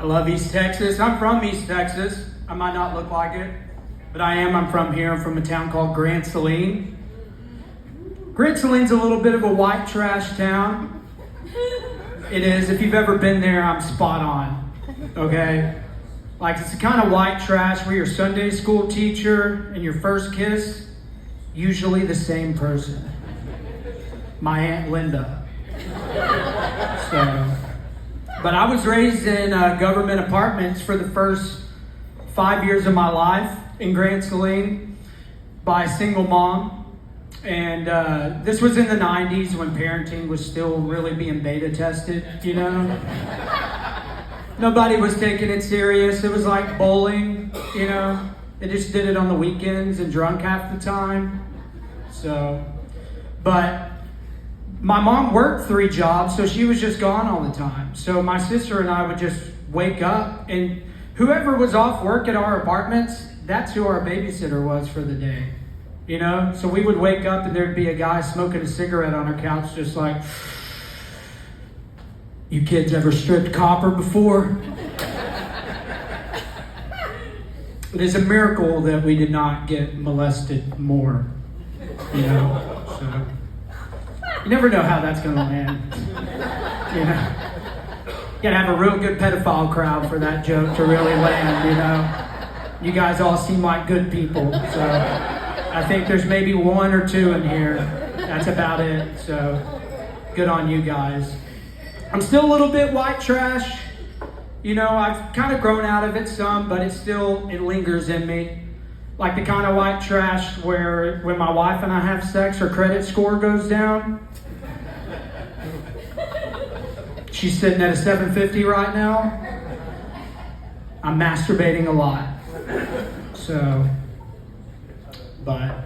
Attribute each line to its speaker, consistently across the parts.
Speaker 1: I love East Texas. I'm from East Texas. I might not look like it, but I am. I'm from here. I'm from a town called Grant Saline. Grant Saline's a little bit of a white trash town. It is. If you've ever been there, I'm spot on. Okay? Like, it's the kind of white trash where your Sunday school teacher and your first kiss, usually the same person. My Aunt Linda. But I was raised in government apartments for the first 5 years of my life in Grant Saline by a single mom. And this was in the 90s when parenting was still really being beta tested, you know? Nobody was taking it serious. It was like bowling, you know? They just did it on the weekends and drunk half the time. But my mom worked 3 jobs, so she was just gone all the time. So my sister and I would just wake up, and whoever was off work at our apartments, that's who our babysitter was for the day. You know? So we would wake up and there'd be a guy smoking a cigarette on our couch just like, "You kids ever stripped copper before?" It is a miracle that we did not get molested more. You know? So you never know how that's going to land. You know? You gotta have a real good pedophile crowd for that joke to really land, you know? You guys all seem like good people, so I think there's maybe 1 or 2 in here. That's about it, so good on you guys. I'm still a little bit white trash. You know, I've kind of grown out of it some, but it lingers in me. Like the kind of white trash where when my wife and I have sex, her credit score goes down. She's sitting at a 750 right now. I'm masturbating a lot. But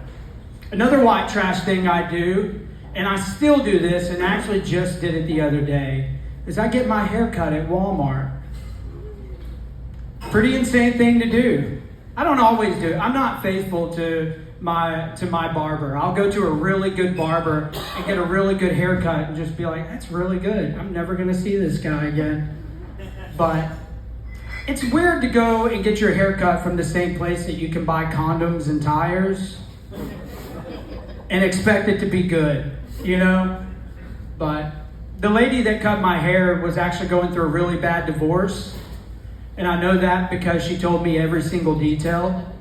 Speaker 1: another white trash thing I do, and I still do this, and actually just did it the other day, is I get my hair cut at Walmart. Pretty insane thing to do. I don't always do it. I'm not faithful to my barber. I'll go to a really good barber and get a really good haircut and just be like, "That's really good. I'm never going to see this guy again." But it's weird to go and get your haircut from the same place that you can buy condoms and tires and expect it to be good, you know? But the lady that cut my hair was actually going through a really bad divorce. And I know that because she told me every single detail.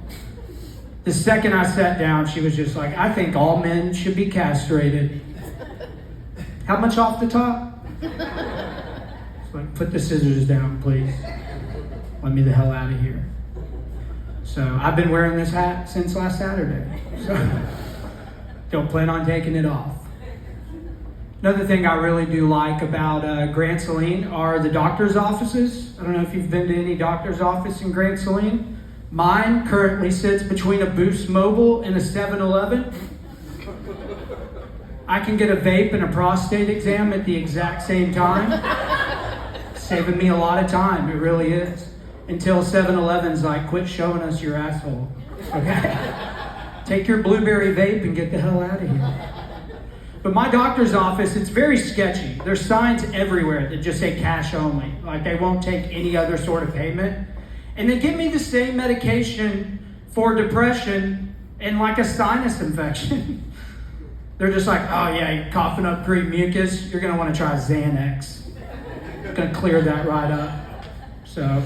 Speaker 1: The second I sat down, she was just like, "I think all men should be castrated." How much off the top? It's like, "Put the scissors down, please. Let me the hell out of here." So I've been wearing this hat since last Saturday. So don't plan on taking it off. Another thing I really do like about Grant Saline are the doctor's offices. I don't know if you've been to any doctor's office in Grant Saline. Mine currently sits between a Boost Mobile and a 7-Eleven. I can get a vape and a prostate exam at the exact same time. Saving me a lot of time, it really is. Until 7-Eleven's like, "Quit showing us your asshole. Okay? Take your blueberry vape and get the hell out of here." But my doctor's office, it's very sketchy. There's signs everywhere that just say cash only. Like they won't take any other sort of payment. And they give me the same medication for depression and like a sinus infection. They're just like, "Oh yeah, you're coughing up green mucus. You're gonna want to try Xanax. It's gonna clear that right up." So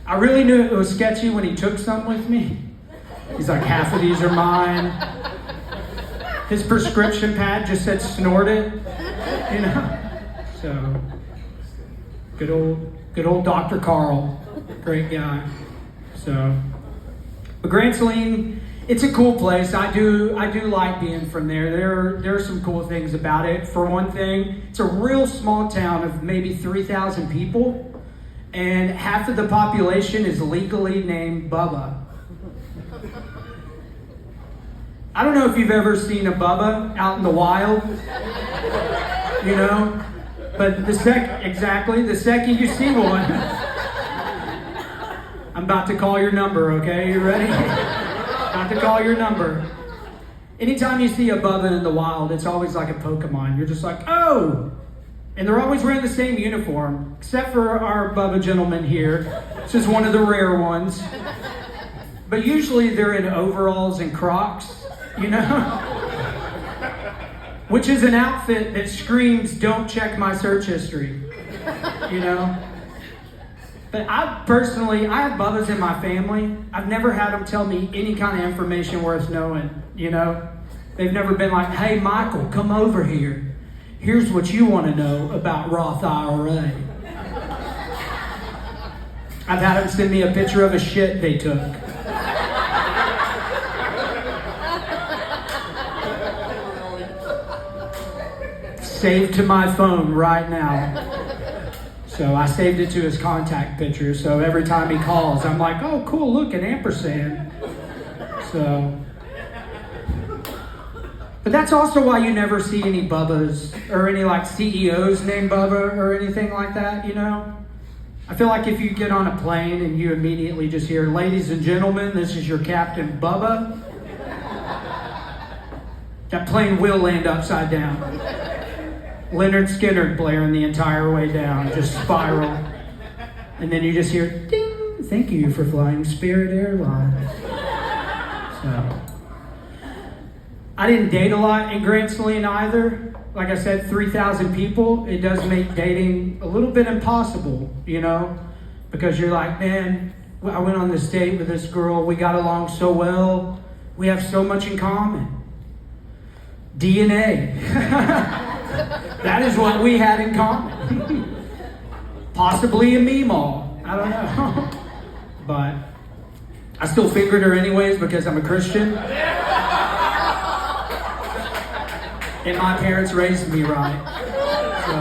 Speaker 1: I really knew it was sketchy when he took some with me. He's like, "Half of these are mine." His prescription pad just said "snort it," you know. So good old Dr. Carl, great guy. But Grant Saline, it's a cool place. I do like being from there. There are some cool things about it. For one thing, it's a real small town of maybe 3,000 people, and half of the population is legally named Bubba. I don't know if you've ever seen a Bubba out in the wild, you know, but the second you see one, I'm about to call your number, okay? You ready? About to call your number. Anytime you see a Bubba in the wild, it's always like a Pokemon. You're just like, "Oh, And they're always wearing the same uniform, except for our Bubba gentleman here. This is one of the rare ones. But usually they're in overalls and Crocs, you know? Which is an outfit that screams, don't check my search history, you know? But I have Bubbas in my family. I've never had them tell me any kind of information worth knowing, you know? They've never been like, hey, Michael, come over here. Here's what you want to know about Roth IRA. I've had them send me a picture of a shit they took. Saved to my phone right now. So I saved it to his contact picture, so every time he calls, I'm like, oh, cool, look, an ampersand. So, but that's also why you never see any Bubbas, or any like CEOs named Bubba, or anything like that, you know? I feel like if you get on a plane and you immediately just hear, ladies and gentlemen, this is your Captain Bubba, that plane will land upside down. Leonard Skinner blaring the entire way down, just spiral. And then you just hear, ding, thank you for flying Spirit Airlines. So, I didn't date a lot in Grant Saline either. Like I said, 3,000 people, it does make dating a little bit impossible, you know? Because you're like, man, I went on this date with this girl, we got along so well, we have so much in common. DNA. That is what we had in common. Possibly a meemaw. I don't know. But I still fingered her anyways because I'm a Christian. And my parents raised me right. So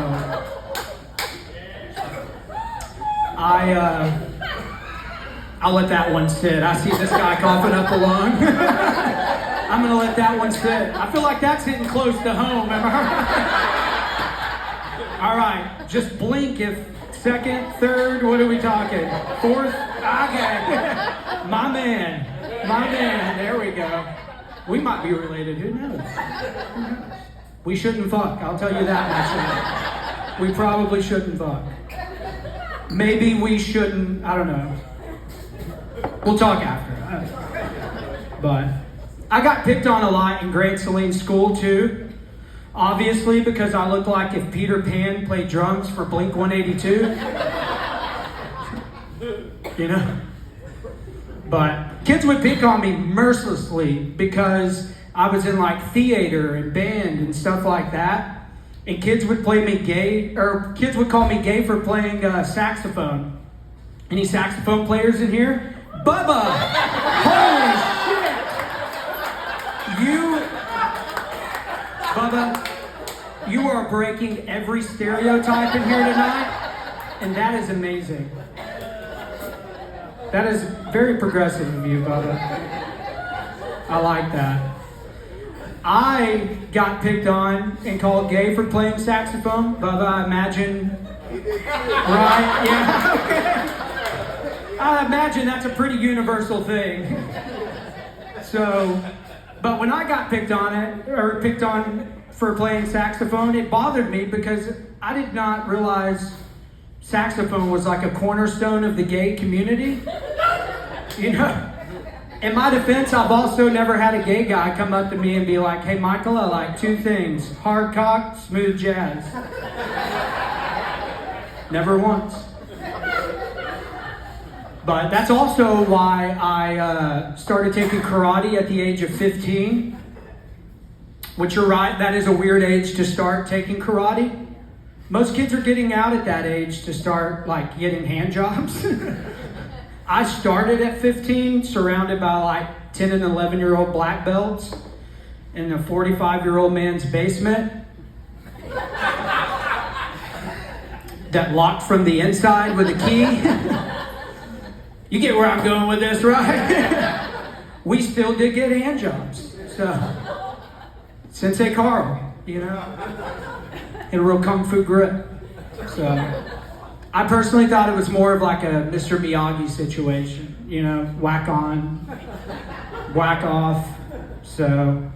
Speaker 1: I'll let that one sit. I see this guy coughing up a lung. I'm gonna let that one sit. I feel like that's hitting close to home, am I right? All right, just blink if second, third, what are we talking? Fourth? Okay. My man, there we go. We might be related, who knows? We shouldn't fuck, I'll tell you that much. We probably shouldn't fuck. Maybe we shouldn't, I don't know. We'll talk after. But I got picked on a lot in Grant Saline school too. Obviously, because I look like if Peter Pan played drums for Blink-182. You know? But kids would pick on me mercilessly because I was in like theater and band and stuff like that. And kids would call me gay for playing saxophone. Any saxophone players in here? Bubba! Holy shit! Bubba, you are breaking every stereotype in here tonight, and that is amazing. That is very progressive of you, Bubba. I like that. I got picked on and called gay for playing saxophone. Bubba, I imagine... Right? Yeah, okay. I imagine that's a pretty universal thing. So... But when I got picked on for playing saxophone, it bothered me because I did not realize saxophone was like a cornerstone of the gay community. You know? In my defense, I've also never had a gay guy come up to me and be like, hey, Michael, I like two things, hard cock, smooth jazz. Never once. But that's also why I started taking karate at the age of 15. Which you're right, that is a weird age to start taking karate. Most kids are getting out at that age to start like getting hand jobs. I started at 15, surrounded by like 10 and 11-year-old black belts in a 45-year-old man's basement. That locked from the inside with a key. You get where I'm going with this, right? We still did get hand jobs. So, Sensei Carl, you know, and a real kung fu grip. So, I personally thought it was more of like a Mr. Miyagi situation, you know, whack on, whack off. So,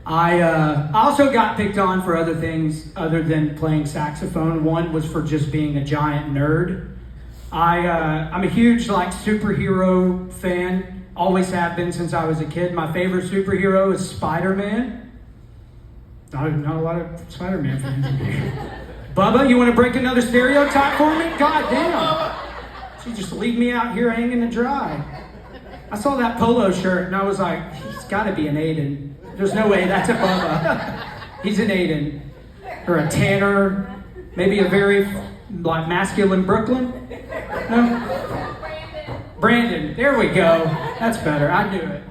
Speaker 1: I also got picked on for other things other than playing saxophone. One was for just being a giant nerd. I'm a huge superhero fan. Always have been since I was a kid. My favorite superhero is Spider-Man. Not a lot of Spider-Man fans in here. Bubba, you want to break another stereotype for me? God damn. You just leave me out here hanging to dry. I saw that polo shirt and I was like, he's got to be an Aiden. There's no way that's a Bubba. He's an Aiden. Or a Tanner. Maybe a very masculine Brooklyn. No? Brandon. There we go. That's better. I knew it.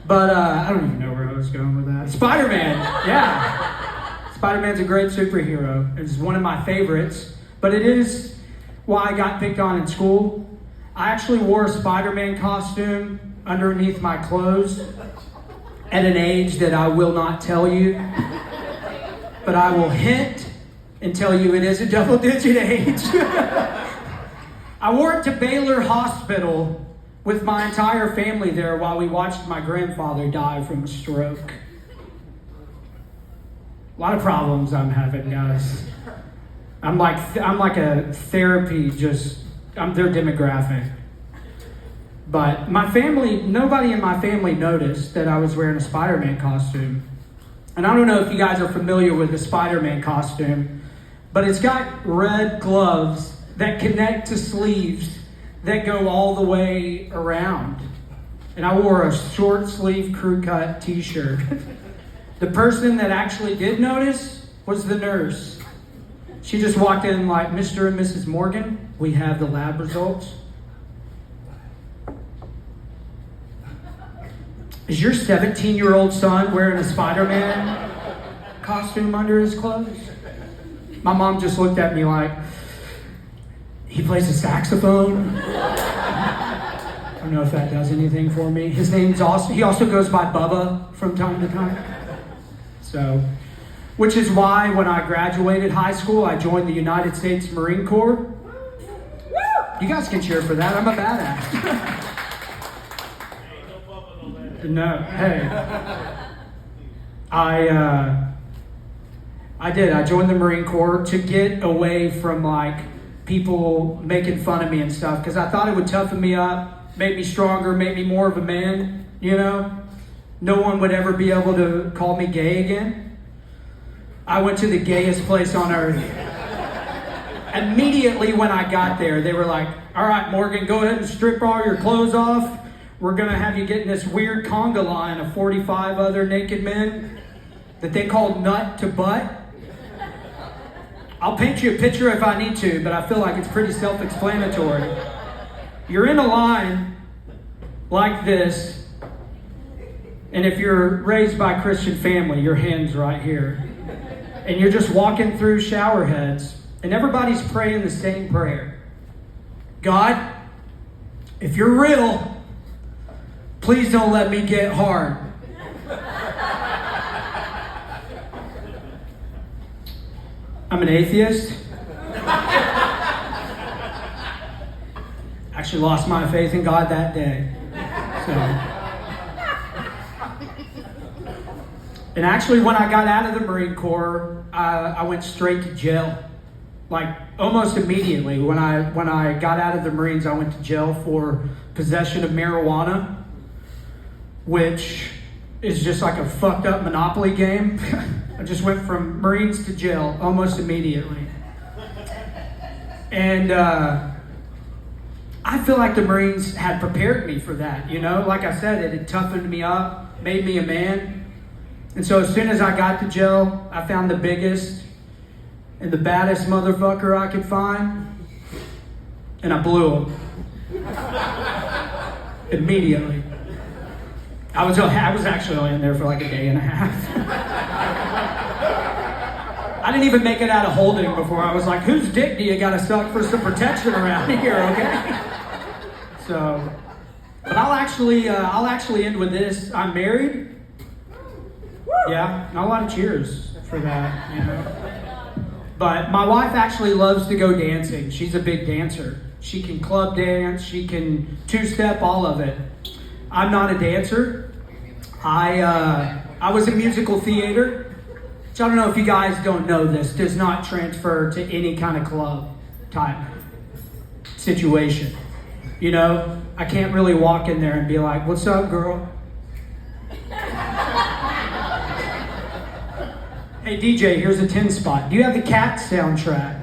Speaker 1: But I don't even know where I was going with that. Spider-Man. Yeah. Spider-Man's a great superhero. It's one of my favorites. But it is why I got picked on in school. I actually wore a Spider-Man costume underneath my clothes at an age that I will not tell you. But I will hint and tell you it is a double-digit age. I wore it to Baylor Hospital with my entire family there while we watched my grandfather die from a stroke. A lot of problems I'm having, guys. I'm like a therapy, I'm their demographic. But my family, nobody in my family noticed that I was wearing a Spider-Man costume. And I don't know if you guys are familiar with the Spider-Man costume, but it's got red gloves that connect to sleeves that go all the way around. And I wore a short sleeve crew cut t-shirt. The person that actually did notice was the nurse. She just walked in like, Mr. and Mrs. Morgan, we have the lab results. Is your 17-year-old son wearing a Spider-Man costume under his clothes? My mom just looked at me like, he plays a saxophone. I don't know if that does anything for me. His name's also, he also goes by Bubba from time to time. So, which is why when I graduated high school, I joined the United States Marine Corps. You guys can cheer for that. I'm a badass. No, hey. I did. I joined the Marine Corps to get away from people making fun of me and stuff, because I thought it would toughen me up, make me stronger, make me more of a man, you know? No one would ever be able to call me gay again. I went to the gayest place on earth. Immediately when I got there, they were like, all right, Morgan, go ahead and strip all your clothes off. We're going to have you get in this weird conga line of 45 other naked men that they call nut to butt. I'll paint you a picture if I need to, but I feel like it's pretty self-explanatory. You're in a line like this, and if you're raised by a Christian family, your hand's right here. And you're just walking through shower heads, and everybody's praying the same prayer. God, if you're real, please don't let me get hard. I'm an atheist. Actually lost my faith in God that day. And actually when I got out of the Marine Corps, I went straight to jail. Almost immediately. When I got out of the Marines, I went to jail for possession of marijuana, which is just like a fucked up Monopoly game. I just went from Marines to jail almost immediately. And I feel like the Marines had prepared me for that, you know? Like I said, it had toughened me up, made me a man. And so as soon as I got to jail, I found the biggest and the baddest motherfucker I could find, and I blew him. Immediately. I was actually only in there for like a day and a half. I didn't even make it out of holding before I was like, whose dick do you gotta suck for some protection around here, okay? So, but I'll actually end with this. I'm married. Yeah, not a lot of cheers for that, you know. But my wife actually loves to go dancing. She's a big dancer. She can club dance, she can two-step, all of it. I'm not a dancer. I I was in musical theater, which I don't know if you guys don't know this, does not transfer to any kind of club type situation. You know, I can't really walk in there and be like, what's up, girl? Hey DJ, here's a 10 spot. Do you have the Cat soundtrack?